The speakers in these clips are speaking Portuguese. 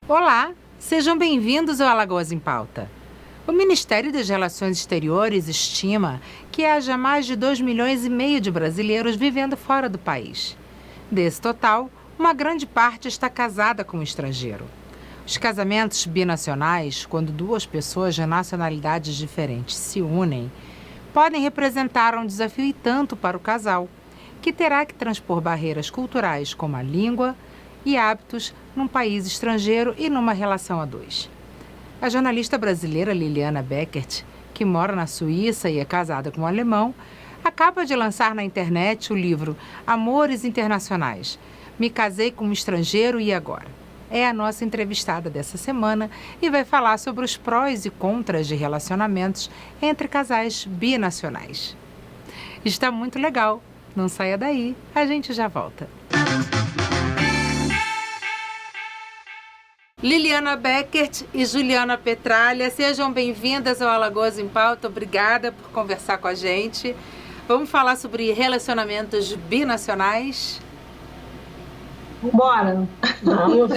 Olá, sejam bem-vindos ao Alagoas em Pauta. O Ministério das Relações Exteriores estima que haja mais de 2,5 milhões de brasileiros vivendo fora do país. Desse total, uma grande parte está casada com um estrangeiro. Os casamentos binacionais, quando duas pessoas de nacionalidades diferentes se unem, podem representar um desafio e tanto para o casal, que terá que transpor barreiras culturais como a língua e hábitos num país estrangeiro e numa relação a dois. A jornalista brasileira Liliana Beckert, que mora na Suíça e é casada com um alemão, acaba de lançar na internet o livro Amores Internacionais. Me casei com um estrangeiro e agora? É a nossa entrevistada dessa semana e vai falar sobre os prós e contras de relacionamentos entre casais binacionais. Está muito legal. Não saia daí, a gente já volta. Liliana Beckert e Juliana Petralha, sejam bem-vindas ao Alagoas em Pauta. Obrigada por conversar com a gente. Vamos falar sobre relacionamentos binacionais? Bora! Vamos!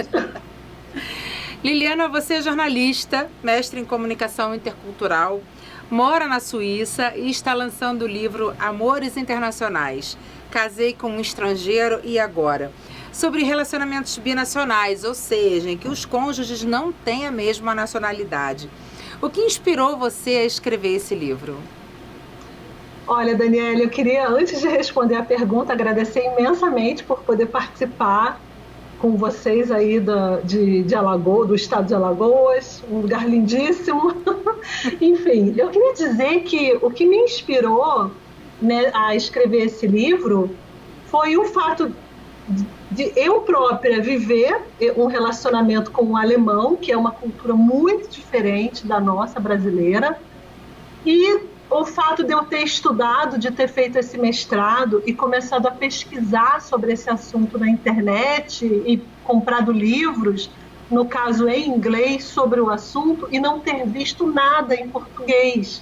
Liliana, você é jornalista, mestre em comunicação intercultural, mora na Suíça e está lançando o livro Amores Internacionais. Casei com um estrangeiro e agora? Sobre relacionamentos binacionais, ou seja, em que os cônjuges não têm a mesma nacionalidade. O que inspirou você a escrever esse livro? Olha, Daniela, eu queria, antes de responder a pergunta, agradecer imensamente por poder participar com vocês aí de Alagoas, do estado de Alagoas, um lugar lindíssimo. Enfim, eu queria dizer que o que me inspirou, né, a escrever esse livro foi o fato de eu própria viver um relacionamento com um alemão, que é uma cultura muito diferente da nossa brasileira, e o fato de eu ter estudado, de ter feito esse mestrado e começado a pesquisar sobre esse assunto na internet e comprado livros, no caso em inglês, sobre o assunto, e não ter visto nada em português.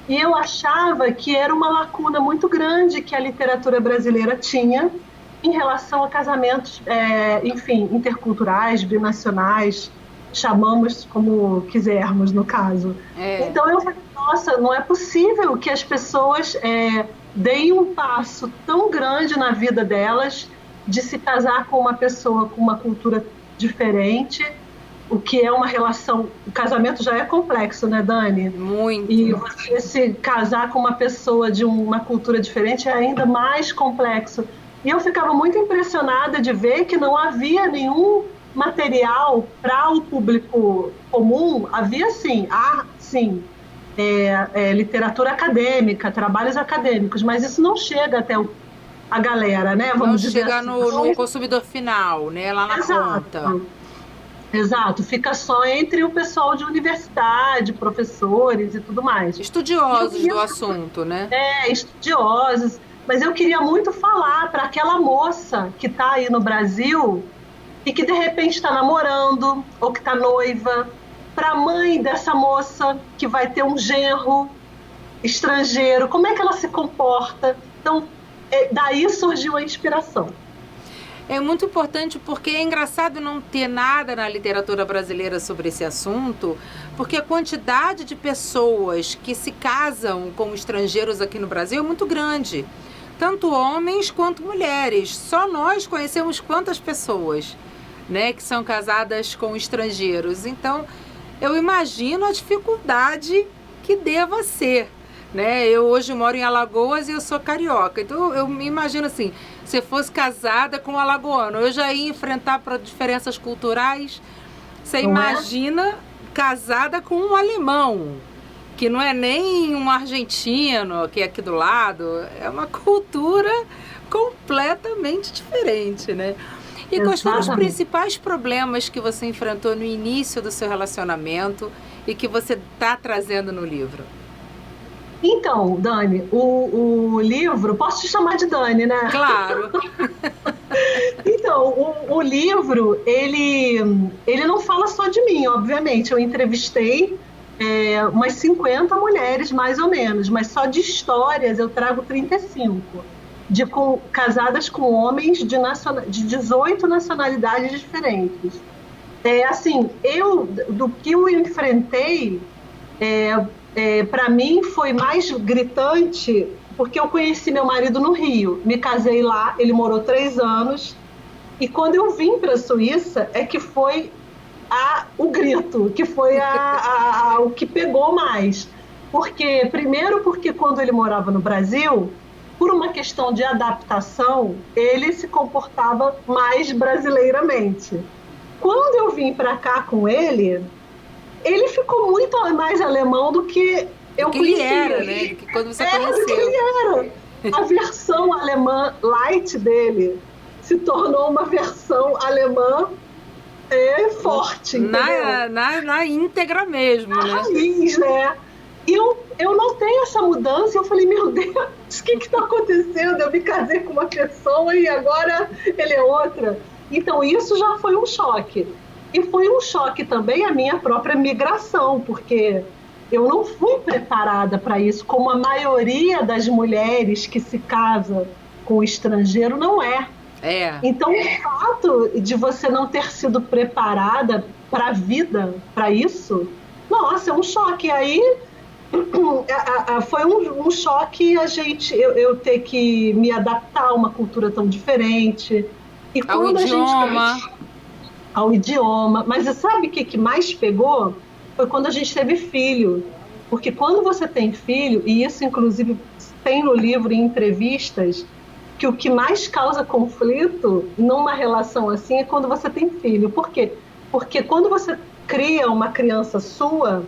E eu achava que era uma lacuna muito grande que a literatura brasileira tinha em relação a casamentos, enfim, interculturais, binacionais, chamamos como quisermos, no caso. Então eu falei, nossa, não é possível que as pessoas deem um passo tão grande na vida delas de se casar com uma pessoa com uma cultura diferente, o que é uma relação... O casamento já é complexo, né, Dani? Muito. E você se casar com uma pessoa de uma cultura diferente é ainda mais complexo. E eu ficava muito impressionada de ver que não havia nenhum material para o público comum. Havia, sim, literatura acadêmica, trabalhos acadêmicos, mas isso não chega até a galera, né? Vamos dizer assim. Não chega no consumidor final, né? Lá na conta. Exato, fica só entre o pessoal de universidade, professores e tudo mais. Estudiosos do assunto, né? Estudiosos. Mas eu queria muito falar para aquela moça que está aí no Brasil e que de repente está namorando ou que está noiva, para a mãe dessa moça que vai ter um genro estrangeiro, como é que ela se comporta? Então, daí surgiu a inspiração. É muito importante porque é engraçado não ter nada na literatura brasileira sobre esse assunto, porque a quantidade de pessoas que se casam com estrangeiros aqui no Brasil é muito grande. Tanto homens quanto mulheres. Só nós conhecemos quantas pessoas, né, que são casadas com estrangeiros. Então, eu imagino a dificuldade que deva ser, né? Eu hoje moro em Alagoas e eu sou carioca. Então, eu me imagino assim, se eu fosse casada com um alagoano, eu já ia enfrentar diferenças culturais. Você imagina casada com um alemão, que não é nem um argentino, que é aqui do lado, é uma cultura completamente diferente, né? E quais foram os principais problemas que você enfrentou no início do seu relacionamento e que você está trazendo no livro? Então, Dani, o livro... Posso te chamar de Dani, né? Claro! Então, o livro, ele não fala só de mim, obviamente. Eu entrevistei umas 50 mulheres, mais ou menos, mas só de histórias eu trago 35, casadas com homens de 18 nacionalidades diferentes. Assim, do que eu enfrentei, para mim foi mais gritante, porque eu conheci meu marido no Rio, me casei lá, ele morou 3 anos, e quando eu vim para a Suíça é que foi o grito, que foi o que pegou mais. Primeiro porque quando ele morava no Brasil, por uma questão de adaptação, ele se comportava mais brasileiramente. Quando eu vim para cá com ele ficou muito mais alemão do que eu conhecia. Ele era, né? Que quando você conheceu. Do que ele era. A versão alemã light dele se tornou uma versão alemã forte. Na íntegra mesmo, na né? raiz, né? E eu notei essa mudança e eu falei, meu Deus, o que está acontecendo? Eu me casei com uma pessoa e agora ele é outra. Então isso já foi um choque. E foi um choque também a minha própria migração, porque eu não fui preparada para isso, como a maioria das mulheres que se casa com o estrangeiro não é. Então, o fato de você não ter sido preparada para a vida, para isso, nossa, é um choque. Aí foi um choque eu ter que me adaptar a uma cultura tão diferente. E ao idioma. Ao idioma. Mas sabe o que mais pegou? Foi quando a gente teve filho. Porque quando você tem filho, e isso inclusive tem no livro, em entrevistas, que o que mais causa conflito numa relação assim é quando você tem filho. Por quê? Porque quando você cria uma criança sua,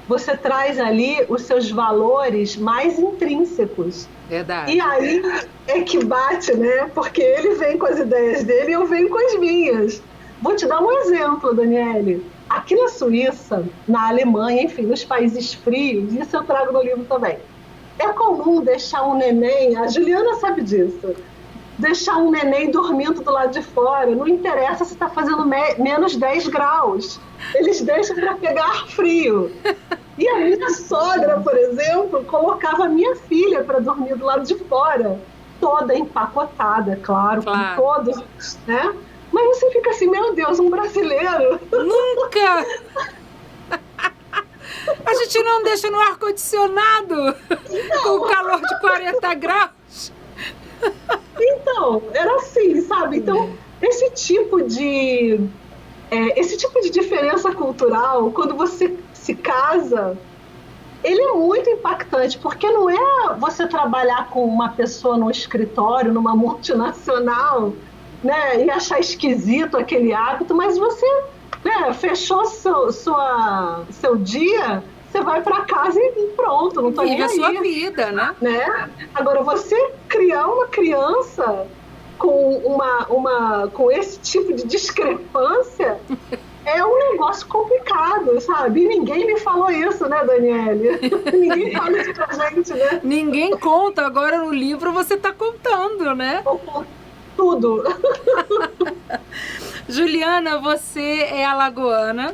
você traz ali os seus valores mais intrínsecos. Verdade. E aí é que bate, né? Porque ele vem com as ideias dele e eu venho com as minhas. Vou te dar um exemplo, Daniele. Aqui na Suíça, na Alemanha, enfim, nos países frios, isso eu trago no livro também. É comum deixar um neném, a Juliana sabe disso, deixar um neném dormindo do lado de fora, não interessa se está fazendo menos 10 graus, eles deixam para pegar ar frio. E a minha sogra, por exemplo, colocava a minha filha para dormir do lado de fora, toda empacotada, claro. Com todos, né? Mas você fica assim, meu Deus, um brasileiro. Nunca! A gente não deixa no ar-condicionado com o calor de 40 graus. Então, era assim, sabe? Então, esse tipo de diferença cultural, quando você se casa, ele é muito impactante, porque não é você trabalhar com uma pessoa num escritório, numa multinacional, né, e achar esquisito aquele hábito, mas você, né, fechou seu dia, você vai para casa e pronto, não tô nem aí. Vive a sua vida, né? Agora, você criar uma criança com esse tipo de discrepância é um negócio complicado, sabe? E ninguém me falou isso, né, Daniele? Ninguém fala isso pra gente, né? Ninguém conta, agora no livro você tá contando, né? Tudo. Juliana, você é alagoana,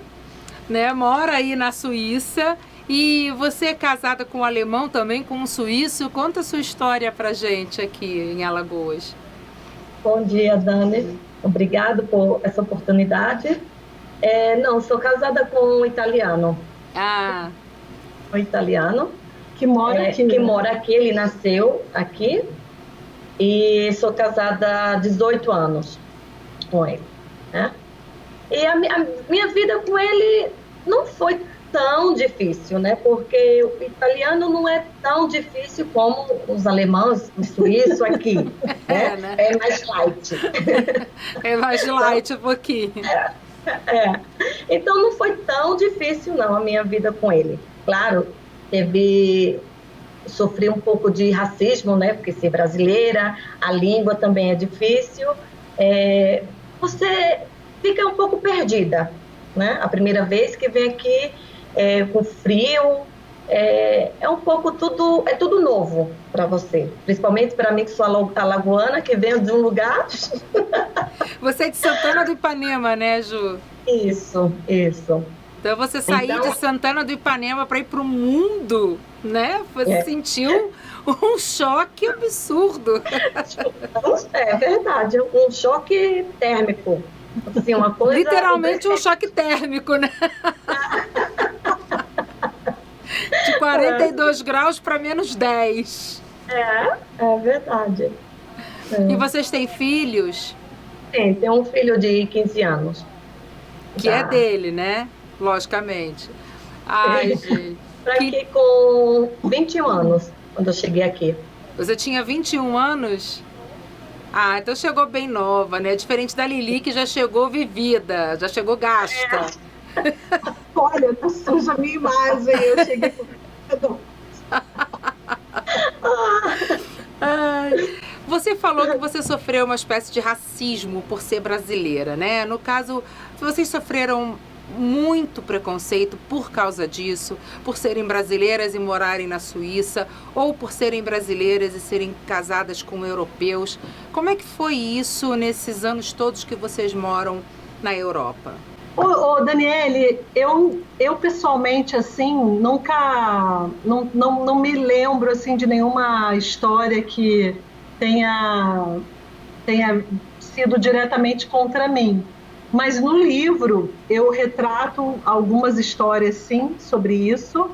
né? Mora aí na Suíça e você é casada com um alemão também, com um suíço. Conta a sua história pra gente aqui em Alagoas. Bom dia, Dani. Obrigado por essa oportunidade. Não, sou casada com um italiano. Um italiano. Que mora aqui. Que mora aqui, ele nasceu aqui. E sou casada há 18 anos com ele, né? E a minha vida com ele não foi tão difícil, né? Porque o italiano não é tão difícil como os alemães, o suíço aqui, né? É mais light. É mais light um pouquinho. Então não foi tão difícil, não, a minha vida com ele. Claro, sofri um pouco de racismo, né? Porque ser brasileira, a língua também é difícil. Você fica um pouco perdida, né? A primeira vez que vem aqui com frio, um pouco tudo novo para você. Principalmente para mim que sou alagoana, que venho de um lugar. Você é de Santana do Ipanema, né, Ju? Isso. Então você sair de Santana do Ipanema para ir para o mundo, né? Você sentiu um choque absurdo. É verdade, um choque térmico, Assim, uma coisa... Literalmente um choque térmico, né? De 42 graus para -10. É verdade. E vocês têm filhos? Sim, tem um filho de 15 anos. Que é dele, né? Logicamente. Ai, gente. Aqui com 21 anos, quando eu cheguei aqui. Você tinha 21 anos? Ah, então chegou bem nova, né? Diferente da Lili, que já chegou vivida, já chegou gasta. Olha, tá suja a minha imagem. Eu cheguei com... Você falou que você sofreu uma espécie de racismo por ser brasileira, né? No caso, vocês sofreram muito preconceito por causa disso, por serem brasileiras e morarem na Suíça, ou por serem brasileiras e serem casadas com europeus. Como é que foi isso nesses anos todos que vocês moram na Europa? Ô, Daniele, eu pessoalmente, assim, nunca, não me lembro, assim, de nenhuma história que tenha sido diretamente contra mim. Mas no livro eu retrato algumas histórias, sim, sobre isso.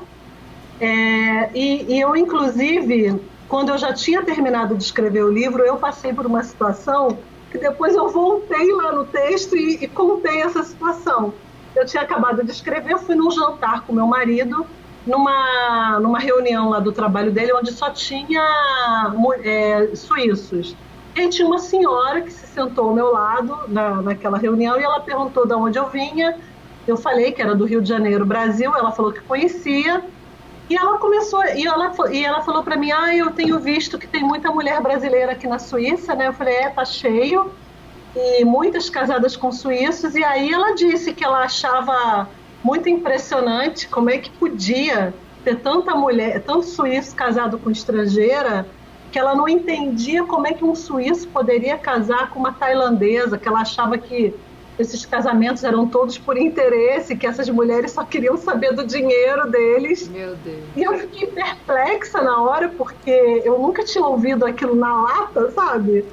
E eu, inclusive, quando eu já tinha terminado de escrever o livro, eu passei por uma situação que depois eu voltei lá no texto e contei essa situação. Eu tinha acabado de escrever, fui num jantar com meu marido, numa reunião lá do trabalho dele, onde só tinha suíços. E aí tinha uma senhora que se sentou ao meu lado naquela reunião e ela perguntou de onde eu vinha. Eu falei que era do Rio de Janeiro, Brasil. Ela falou que conhecia. E ela começou, e ela falou para mim: eu tenho visto que tem muita mulher brasileira aqui na Suíça, né? Eu falei: tá cheio, e muitas casadas com suíços. E aí ela disse que ela achava muito impressionante como é que podia ter tanta mulher, tanto suíço casado com estrangeira, que ela não entendia como é que um suíço poderia casar com uma tailandesa, que ela achava que esses casamentos eram todos por interesse, que essas mulheres só queriam saber do dinheiro deles. Meu Deus. E eu fiquei perplexa na hora, porque eu nunca tinha ouvido aquilo na lata, sabe?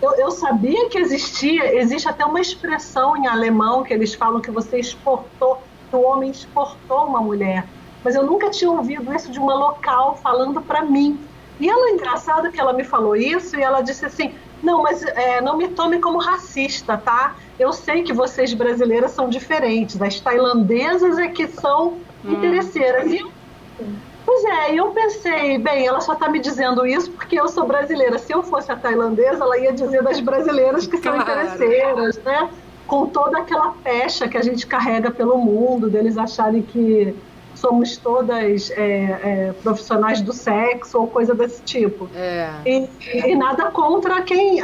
Eu sabia que existe até uma expressão em alemão que eles falam que você exportou, que o homem exportou uma mulher. Mas eu nunca tinha ouvido isso de uma local falando para mim. E ela, engraçado que ela me falou isso, e ela disse assim: não, mas não me tome como racista, tá? Eu sei que vocês brasileiras são diferentes, as tailandesas é que são interesseiras. Pois é, e eu pensei, bem, ela só está me dizendo isso porque eu sou brasileira. Se eu fosse a tailandesa, ela ia dizer das brasileiras que são interesseiras, né? Com toda aquela pecha que a gente carrega pelo mundo, deles acharem que somos todas profissionais do sexo ou coisa desse tipo. E nada contra quem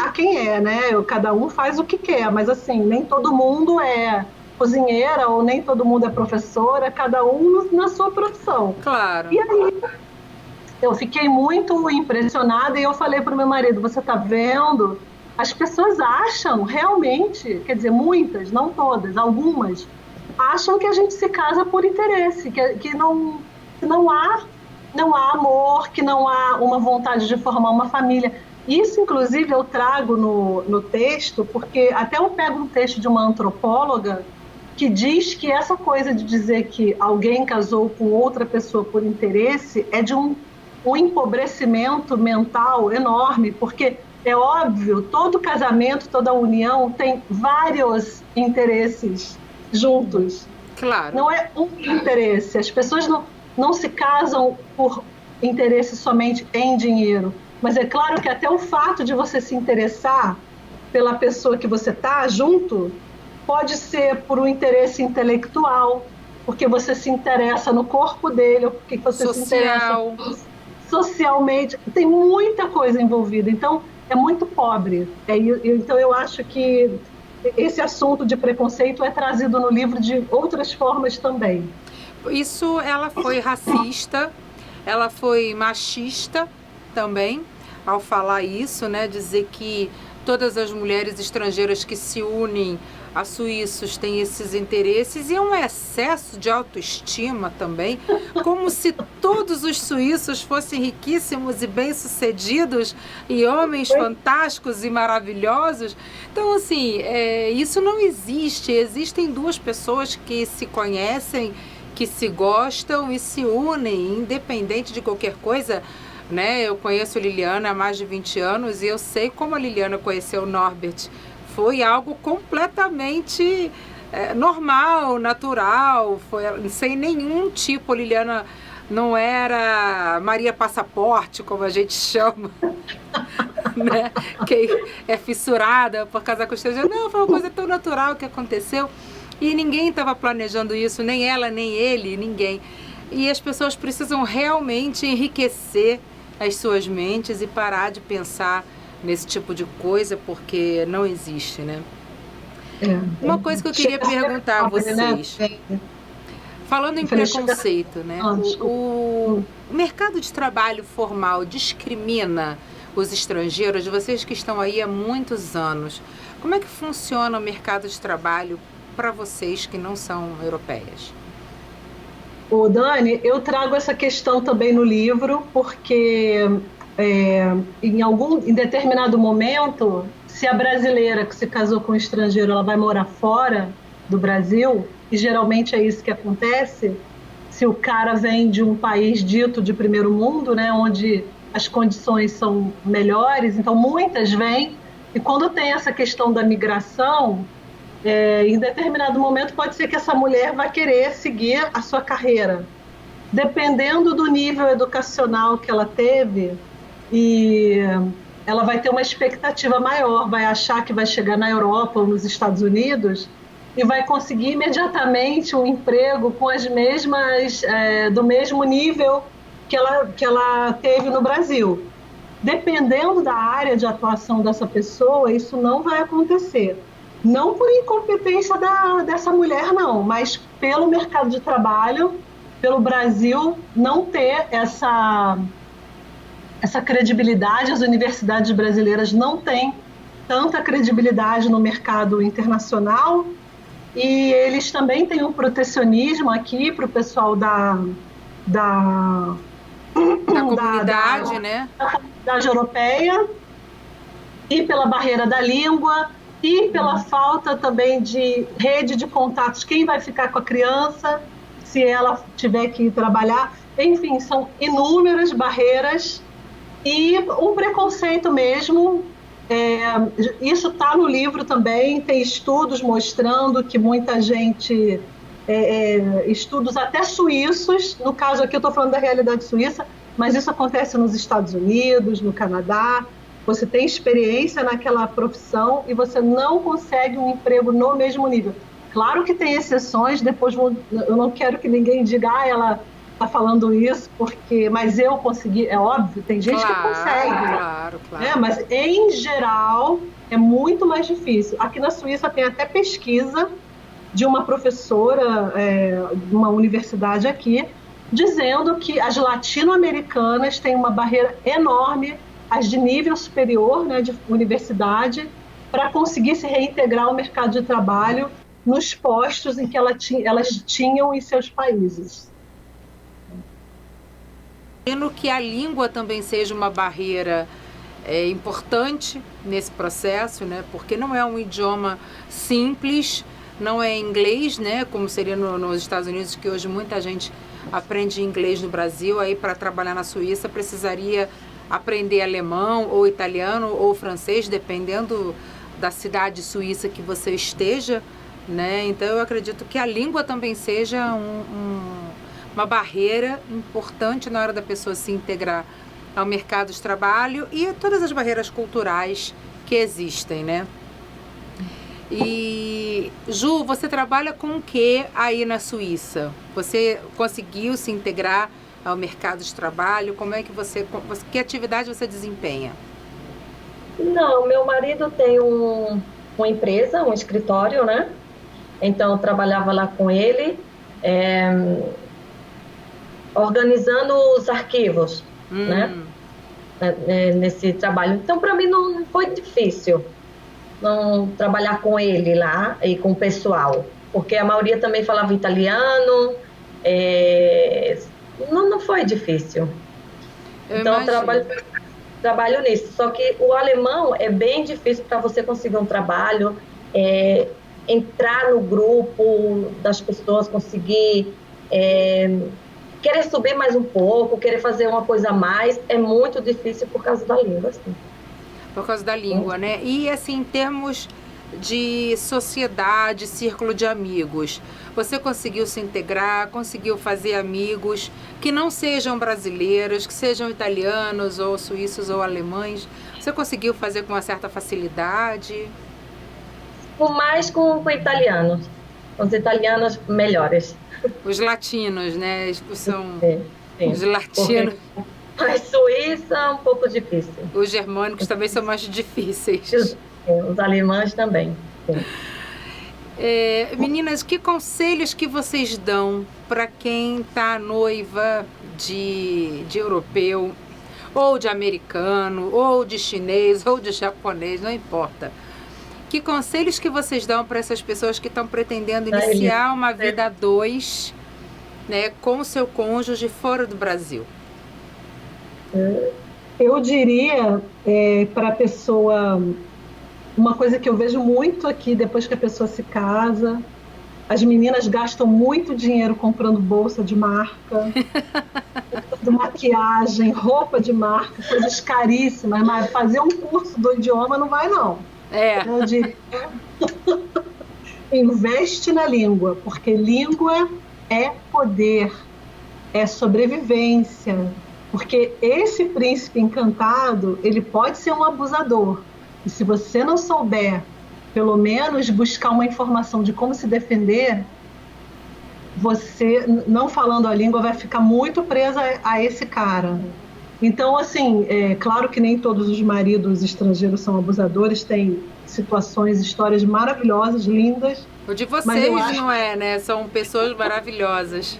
é, né? Cada um faz o que quer, mas assim, nem todo mundo é cozinheira ou nem todo mundo é professora, cada um na sua profissão. Claro. E aí eu fiquei muito impressionada e eu falei para o meu marido: você está vendo? As pessoas acham realmente, quer dizer, muitas, não todas, algumas, acham que a gente se casa por interesse, que não há amor, que não há uma vontade de formar uma família. Isso, inclusive, eu trago no texto, porque até eu pego um texto de uma antropóloga que diz que essa coisa de dizer que alguém casou com outra pessoa por interesse é de um empobrecimento mental enorme, porque é óbvio, todo casamento, toda união tem vários interesses juntos. Claro. Não é um interesse. As pessoas não se casam por interesse somente em dinheiro. Mas é claro que até o fato de você se interessar pela pessoa que você está junto pode ser por um interesse intelectual, porque você se interessa no corpo dele, ou porque você se interessa socialmente. Tem muita coisa envolvida. Então, é muito pobre. Então, eu acho que esse assunto de preconceito é trazido no livro de outras formas também. Isso, ela foi racista, ela foi machista também, ao falar isso, né? Dizer que todas as mulheres estrangeiras que se unem a suíços têm esses interesses e um excesso de autoestima também, como se todos os suíços fossem riquíssimos e bem-sucedidos e homens fantásticos e maravilhosos. Então, assim, isso não existe. Existem duas pessoas que se conhecem, que se gostam e se unem, independente de qualquer coisa, né? Eu conheço a Liliana há mais de 20 anos e eu sei como a Liliana conheceu o Norbert. Foi algo completamente normal, natural, foi sem nenhum tipo. A Liliana não era Maria Passaporte, como a gente chama, né? Que é fissurada por casar com estrangeiro. Não, foi uma coisa tão natural que aconteceu e ninguém estava planejando isso, nem ela, nem ele, ninguém. E as pessoas precisam realmente enriquecer as suas mentes e parar de pensar nesse tipo de coisa, porque não existe, né? Uma coisa que eu queria perguntar a vocês, falando em preconceito, né? O mercado de trabalho formal discrimina os estrangeiros, vocês que estão aí há muitos anos. Como é que funciona o mercado de trabalho para vocês que não são europeias? Ô, Dani, eu trago essa questão também no livro, porque em determinado momento, se a brasileira que se casou com um estrangeiro, ela vai morar fora do Brasil, e geralmente é isso que acontece, se o cara vem de um país dito de primeiro mundo, né, onde as condições são melhores, então muitas vêm, e quando tem essa questão da migração, em determinado momento pode ser que essa mulher vai querer seguir a sua carreira. Dependendo do nível educacional que ela teve, e ela vai ter uma expectativa maior, vai achar que vai chegar na Europa ou nos Estados Unidos e vai conseguir imediatamente um emprego com as mesmas, do mesmo nível que ela teve no Brasil. Dependendo da área de atuação dessa pessoa, isso não vai acontecer. Não por incompetência dessa mulher, não, mas pelo mercado de trabalho, pelo Brasil não ter essa credibilidade. As universidades brasileiras não têm tanta credibilidade no mercado internacional e eles também têm um protecionismo aqui para o pessoal da comunidade, né? Da comunidade europeia, e pela barreira da língua e pela falta também de rede de contatos. Quem vai ficar com a criança se ela tiver que ir trabalhar? Enfim, são inúmeras barreiras e um preconceito mesmo. Isso está no livro também, tem estudos mostrando que muita gente, estudos até suíços, no caso aqui eu estou falando da realidade suíça, mas isso acontece nos Estados Unidos, no Canadá. Você tem experiência naquela profissão e você não consegue um emprego no mesmo nível. Claro que tem exceções, depois eu não quero que ninguém diga, ela está falando isso, mas eu consegui, é óbvio, tem gente que consegue. Claro. Mas, em geral, é muito mais difícil. Aqui na Suíça tem até pesquisa de uma professora de uma universidade aqui, dizendo que as latino-americanas têm uma barreira enorme, as de nível superior, né, de universidade, para conseguir se reintegrar ao mercado de trabalho nos postos em que elas tinham em seus países. Imagino que a língua também seja uma barreira importante nesse processo, né? Porque não é um idioma simples, não é inglês, né? Como seria nos Estados Unidos, que hoje muita gente aprende inglês no Brasil, aí para trabalhar na Suíça precisaria aprender alemão ou italiano ou francês, dependendo da cidade suíça que você esteja, né? Então eu acredito que a língua também seja uma barreira importante na hora da pessoa se integrar ao mercado de trabalho e todas as barreiras culturais que existem, né? E Ju, você trabalha com o que aí na Suíça? Você conseguiu se integrar ao mercado de trabalho? Como é que que atividade você desempenha? Não, meu marido tem uma empresa, um escritório, né? Então eu trabalhava lá com ele, organizando os arquivos, né? Nesse trabalho. Então para mim não foi difícil. não trabalhar com ele lá e com o pessoal, porque a maioria também falava italiano, não foi difícil. Então eu trabalho nisso, só que o alemão é bem difícil para você conseguir um trabalho, entrar no grupo das pessoas, conseguir querer subir mais um pouco, querer fazer uma coisa a mais, é muito difícil por causa da língua, assim. Por causa da língua, né? E assim, em termos de sociedade, círculo de amigos, você conseguiu se integrar, conseguiu fazer amigos que não sejam brasileiros, que sejam italianos ou suíços ou alemães? Você conseguiu fazer com uma certa facilidade? Mais com italianos, os italianos melhores. Os latinos, né? São sim. Os latinos. A Suíça um pouco difícil. Os germânicos também são mais difíceis. Os alemães também. Meninas, que conselhos que vocês dão para quem está noiva de europeu, ou de americano, ou de chinês, ou de japonês, não importa. Que conselhos que vocês dão para essas pessoas que estão pretendendo iniciar uma vida a dois, né, com o seu cônjuge fora do Brasil? Eu diria para a pessoa, uma coisa que eu vejo muito aqui depois que a pessoa se casa, as meninas gastam muito dinheiro comprando bolsa de marca, maquiagem, roupa de marca, coisas caríssimas, mas fazer um curso do idioma não vai não. Eu diria, investe na língua, porque língua é poder, é sobrevivência. Porque esse príncipe encantado, ele pode ser um abusador. E se você não souber, pelo menos, buscar uma informação de como se defender, você, não falando a língua, vai ficar muito presa a esse cara. Então, assim, claro que nem todos os maridos estrangeiros são abusadores, tem situações, histórias maravilhosas, lindas. O de vocês não é, né? São pessoas maravilhosas.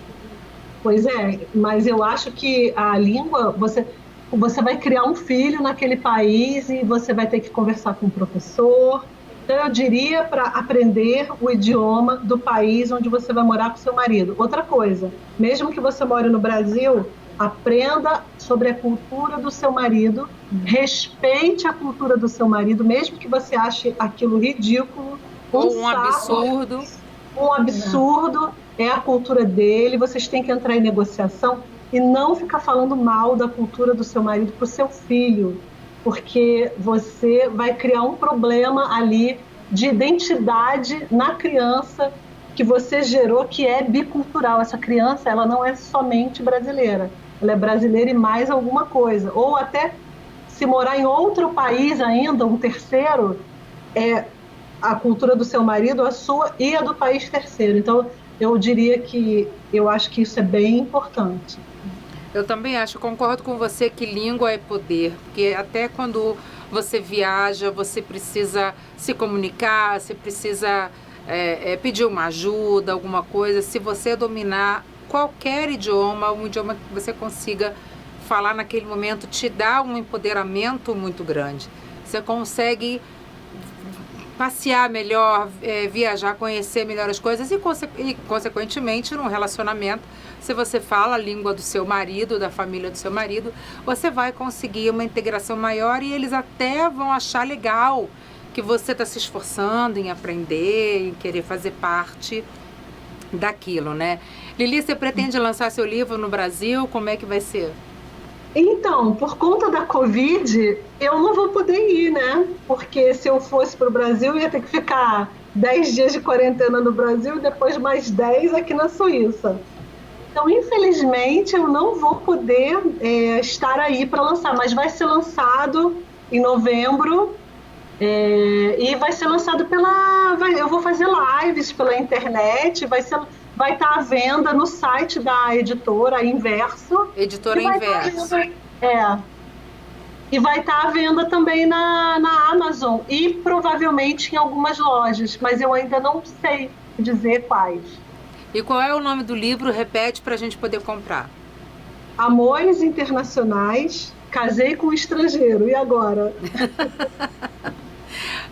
Pois é, mas eu acho que a língua, você vai criar um filho naquele país e você vai ter que conversar com o professor. Então, eu diria para aprender o idioma do país onde você vai morar com seu marido. Outra coisa, mesmo que você more no Brasil, aprenda sobre a cultura do seu marido, respeite a cultura do seu marido, mesmo que você ache aquilo ridículo, um absurdo. Um absurdo, é a cultura dele, vocês têm que entrar em negociação e não ficar falando mal da cultura do seu marido para o seu filho, porque você vai criar um problema ali de identidade na criança que você gerou, que é bicultural. Essa criança, ela não é somente brasileira, ela é brasileira e mais alguma coisa. Ou até, se morar em outro país ainda, um terceiro, a cultura do seu marido, a sua e a do país terceiro. Então, eu diria que eu acho que isso é bem importante. Eu também acho, concordo com você que língua é poder, porque até quando você viaja, você precisa se comunicar, você precisa pedir uma ajuda, alguma coisa. Se você dominar qualquer idioma, um idioma que você consiga falar naquele momento, te dá um empoderamento muito grande. Você consegue passear melhor, viajar, conhecer melhor as coisas e, consequentemente, num relacionamento, se você fala a língua do seu marido, da família do seu marido, você vai conseguir uma integração maior e eles até vão achar legal que você está se esforçando em aprender, em querer fazer parte daquilo, né? Lili, você pretende lançar seu livro no Brasil? Como é que vai ser? Então, por conta da Covid, eu não vou poder ir, né? Porque se eu fosse para o Brasil, eu ia ter que ficar 10 dias de quarentena no Brasil e depois mais 10 aqui na Suíça. Então, infelizmente, eu não vou poder estar aí para lançar, mas vai ser lançado em novembro e vai ser lançado eu vou fazer lives pela internet, vai estar à venda no site da editora Inverso. Editora Inverso. E vai estar à venda também na Amazon e provavelmente em algumas lojas, mas eu ainda não sei dizer quais. E qual é o nome do livro? Repete para a gente poder comprar. Amores Internacionais, Casei com um Estrangeiro. E agora?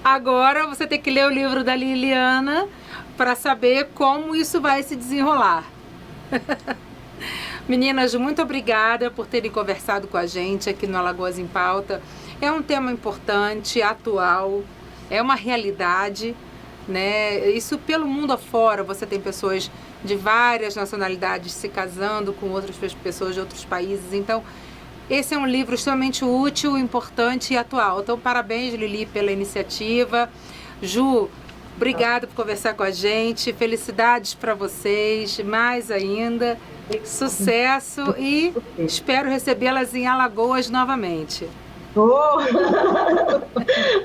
Agora você tem que ler o livro da Liliana para saber como isso vai se desenrolar. Meninas, muito obrigada por terem conversado com a gente aqui no Alagoas em Pauta. É um tema importante, atual, é uma realidade, né? Isso pelo mundo afora, você tem pessoas de várias nacionalidades se casando com outras pessoas de outros países. Então, esse é um livro extremamente útil, importante e atual. Então, parabéns, Lili, pela iniciativa. Ju, obrigada por conversar com a gente. Felicidades para vocês, mais ainda. Sucesso e espero recebê-las em Alagoas novamente. Oh!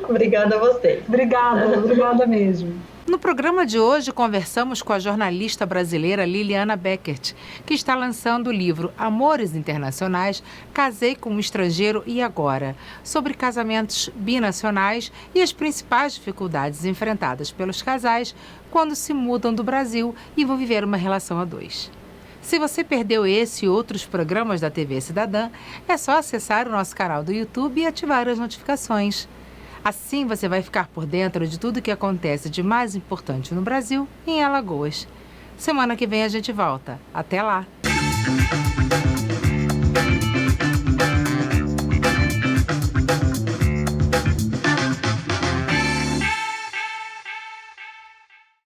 Obrigada a você. Obrigada mesmo. No programa de hoje, conversamos com a jornalista brasileira Liliana Beckert, que está lançando o livro Amores Internacionais, Casei com um Estrangeiro e Agora, sobre casamentos binacionais e as principais dificuldades enfrentadas pelos casais quando se mudam do Brasil e vão viver uma relação a dois. Se você perdeu esse e outros programas da TV Cidadã, é só acessar o nosso canal do YouTube e ativar as notificações. Assim você vai ficar por dentro de tudo que acontece de mais importante no Brasil e em Alagoas. Semana que vem a gente volta. Até lá!